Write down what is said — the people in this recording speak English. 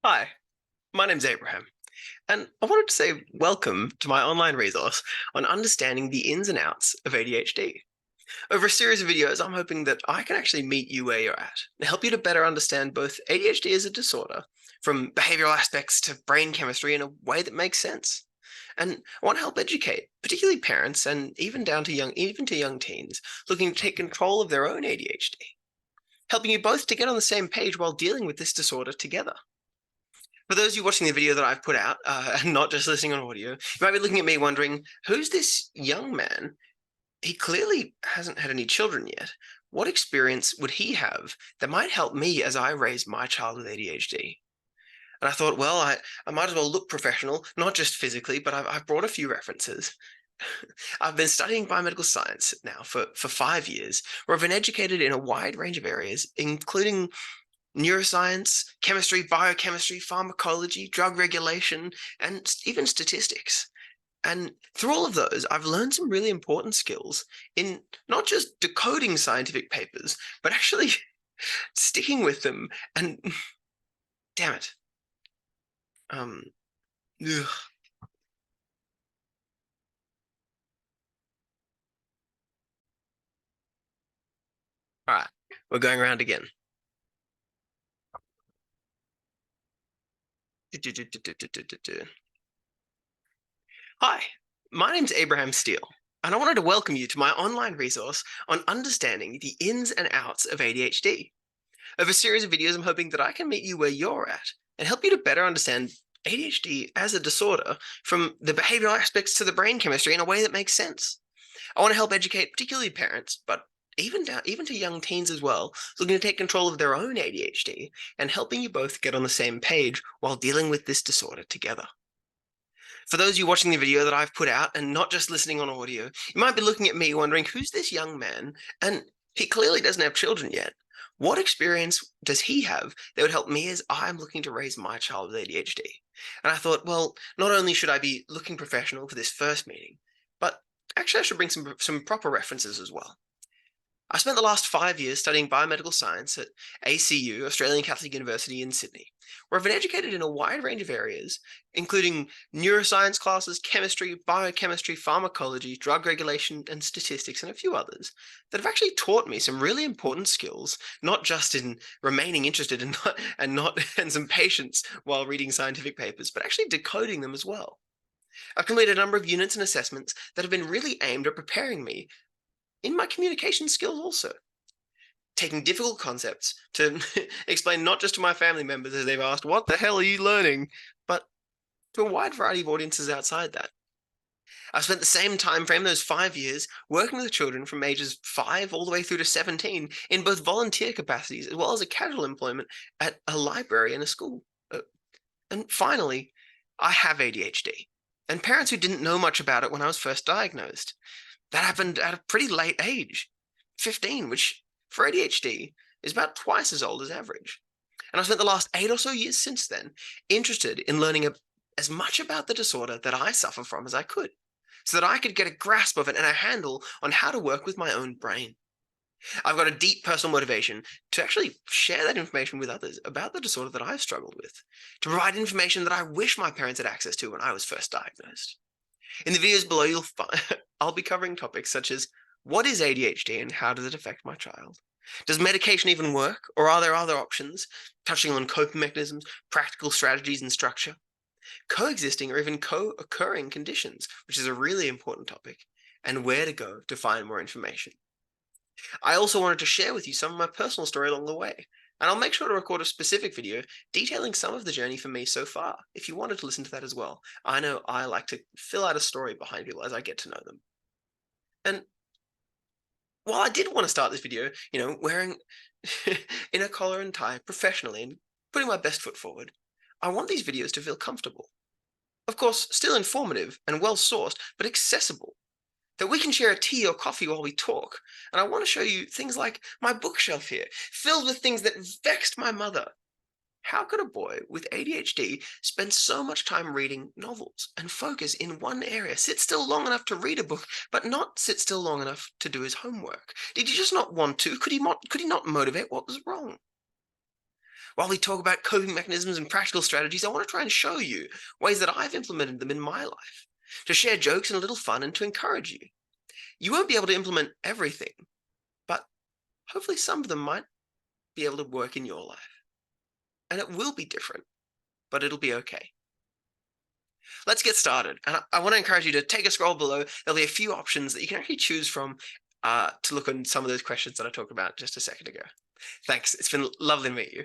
Hi, my name's Abraham, and I wanted to say welcome to my online resource on understanding the ins and outs of ADHD. Over a series of videos, I'm hoping that I can actually meet you where you're at and help you to better understand both ADHD as a disorder, from behavioral aspects to brain chemistry in a way that makes sense. And I want to help educate, particularly parents and even to young teens looking to take control of their own ADHD, helping you both to get on the same page while dealing with this disorder together. For those of you watching the video that I've put out, and not just listening on audio, you might be looking at me wondering, who's this young man? He clearly hasn't had any children yet. What experience would he have that might help me as I raise my child with ADHD? And I thought, well, I might as well look professional, not just physically, but I've brought a few references. I've been studying biomedical science now for 5 years, where I've been educated in a wide range of areas, including neuroscience, chemistry, biochemistry, pharmacology, drug regulation, and even statistics. And through all of those, I've learned some really important skills in not just decoding scientific papers, but actually sticking with them. And damn it. Um, ugh. All right, we're going around again. Hi, my name's Abraham Steele, and I wanted to welcome you to my online resource on understanding the ins and outs of ADHD. Over a series of videos, I'm hoping that I can meet you where you're at and help you to better understand ADHD as a disorder, from the behavioral aspects to the brain chemistry, in a way that makes sense. I want to help educate particularly parents, but even to young teens as well, looking to take control of their own ADHD and helping you both get on the same page while dealing with this disorder together. For those of you watching the video that I've put out and not just listening on audio, you might be looking at me wondering, who's this young man? And he clearly doesn't have children yet. What experience does he have that would help me as I'm looking to raise my child with ADHD? And I thought, well, not only should I be looking professional for this first meeting, but actually I should bring some proper references as well. I spent the last 5 years studying biomedical science at ACU, Australian Catholic University in Sydney, where I've been educated in a wide range of areas, including neuroscience classes, chemistry, biochemistry, pharmacology, drug regulation, and statistics, and a few others that have actually taught me some really important skills, not just in remaining interested and some patience while reading scientific papers, but actually decoding them as well. I've completed a number of units and assessments that have been really aimed at preparing me in my communication skills also, taking difficult concepts to explain not just to my family members as they've asked, what the hell are you learning? But to a wide variety of audiences outside that. I've spent the same time frame, those 5 years, working with children from ages 5 all the way through to 17 in both volunteer capacities as well as a casual employment at a library and a school. And finally, I have ADHD. And parents who didn't know much about it when I was first diagnosed. That happened at a pretty late age, 15, which for ADHD is about twice as old as average. And I've spent the last 8 or so years since then interested in learning as much about the disorder that I suffer from as I could, so that I could get a grasp of it and a handle on how to work with my own brain. I've got a deep personal motivation to actually share that information with others about the disorder that I've struggled with, to provide information that I wish my parents had access to when I was first diagnosed. In the videos below, you'll find I'll be covering topics such as, what is ADHD and how does it affect my child? Does medication even work, or are there other options? Touching on coping mechanisms, practical strategies and structure, coexisting or even co-occurring conditions, which is a really important topic, and where to go to find more information. I also wanted to share with you some of my personal story along the way, and I'll make sure to record a specific video detailing some of the journey for me so far, if you wanted to listen to that as well. I know I like to fill out a story behind people as I get to know them. And while I did want to start this video, wearing in a collar and tie professionally and putting my best foot forward, I want these videos to feel comfortable. Of course, still informative and well sourced, but accessible, that we can share a tea or coffee while we talk. And I want to show you things like my bookshelf here, filled with things that vexed my mother. How could a boy with ADHD spend so much time reading novels and focus in one area, sit still long enough to read a book, but not sit still long enough to do his homework? Did he just not want to? Could he not motivate? What was wrong? While we talk about coping mechanisms and practical strategies, I want to try and show you ways that I've implemented them in my life, to share jokes and a little fun and to encourage you. You won't be able to implement everything, but hopefully some of them might be able to work in your life. And it will be different, but it'll be okay. Let's get started. And I want to encourage you to take a scroll below. There'll be a few options that you can actually choose from to look on some of those questions that I talked about just a second ago. Thanks. It's been lovely to meet you.